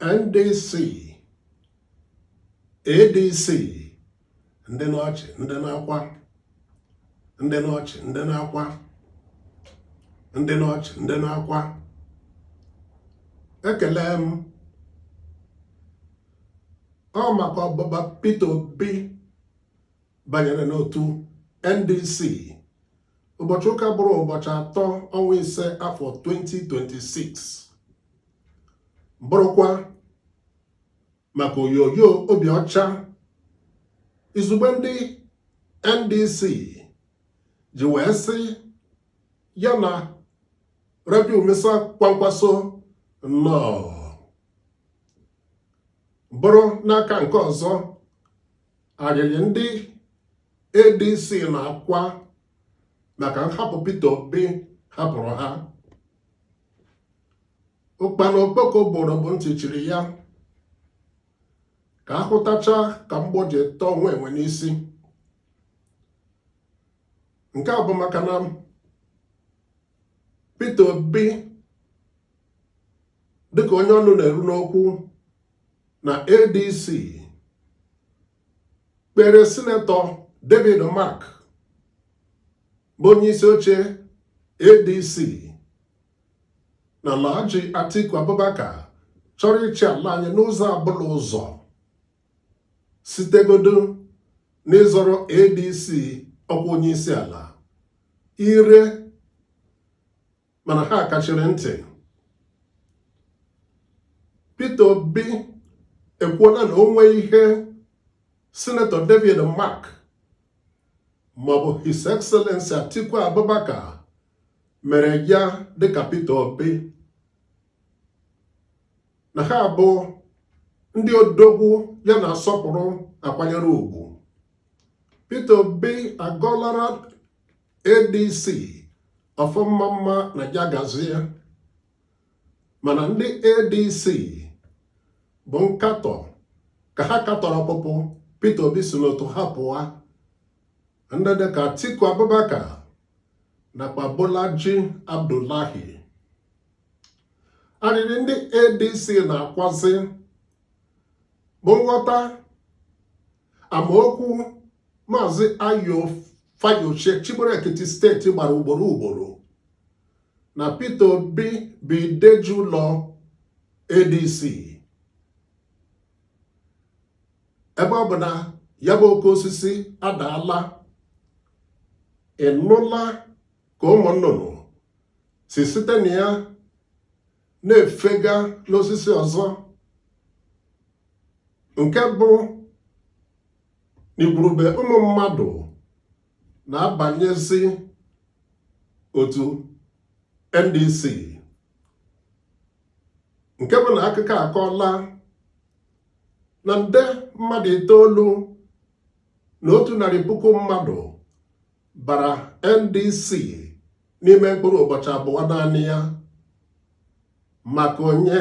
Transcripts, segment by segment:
NDC, ADC, ndị n'ọchị ndị n'akwa, ndị n'ọchị ndị n'akwa, ndị n'ọchị ndị n'akwa. Ekele m ọ maka ọgbụgba Peter Obi banyere n'otu NDC ụbọchị ụka bụrụ ụbọchị 3 ọnwa 5 afọ 2026, bụrụkwa maka oyoyo obi ọcha izugbe ndị NDC ji wee sị ya na Rabiu Musa Kwankwaso nnọọ. Bụrụ n'aka nke ọzọ, arịrị ndị ADC na-akwa maka nhapụ Peter Obi hapụrụ ha. Ụkpana okpoko bụrụ bụ ntị chiri ya ka ahụtacha ka mgbọ ji tọọ onwe enwe n'isi. Nke a bụ maka na Peter Obi dịka onye ọnụ na-eru n'okwu na ADC kpere Sinetọ David Mark bụ onye isi oche ADC na Alhaji Atiku Abubakar chọrọ ịchị ala anyị n'ụzọ abụla ụzọ, sitegodo n'ịzọrọ ADC ọkwa onye isi ala ire, mana ha kachiri ntị. Peter Obi ekwuola na o nwee ihe Sinetọ David Mark maọbụ His Excellency Atiku Abubakar mere ya dịka Peter Obi, na ha bụ ndị odogwu ya na-asọpụrụ akwanyere ugwu. Peter Obi agọlara ADC ọfụma mma na ya gazie, mana ndị ADC bụ nkatọ ka ha katọrọ ọpụpụ Peter Obi si n'otu ha pụọ. Ndị dịka Atiku Abubakar nakwa Bolaji Abdullahi. Arịrị ndị ADC na-akwazi bụ nghọta amaokwu Maazị Ayo Fayose chịbụrụ Ekiti steeti gbara ugboro ugboro na Peter Obi bụ ideji ụlọ ADC, ebe ọ bụ na ya bụ oke osisi adaala. Ịnụla ka ụmụ nnụnụ si site na ya na-efega n'osisi ọzọ, nke bụ n'igwurube ụmụ mmadụ na-abanyezi otu NDC, nke bụ na akụkọ akọọla na nde mmadụ 9,100,000 mmadụ bara NDC n'ime mkpụrụ ụbọchị abụọ naanị ya. Maka onye?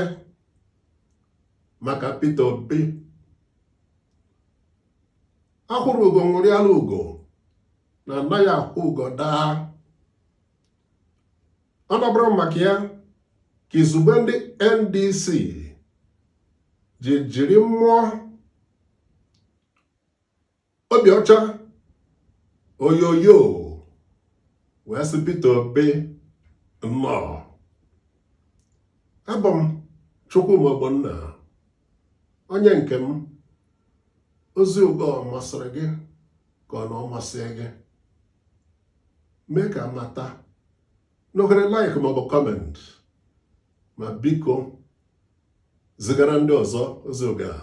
Maka Peter Obi. Ahụrụ ugo ṅụrịala ugo na anaghị ahụ ugo daa. Ọ nọbụrụ maka ya ka izugbe ndị NDC jiri mmụọ obi ọcha oyoyo wee sị Peter Obi nnọọ. Abụ m Chukwuma Ogbonna, onye nke m. Ozi ụgọ masịrị gị ka ọ na ọ masịghị gị, mee ka mata n'ohere like maọbụ comment, ma biko zigara ndị ọzọ ozi ụgọ a.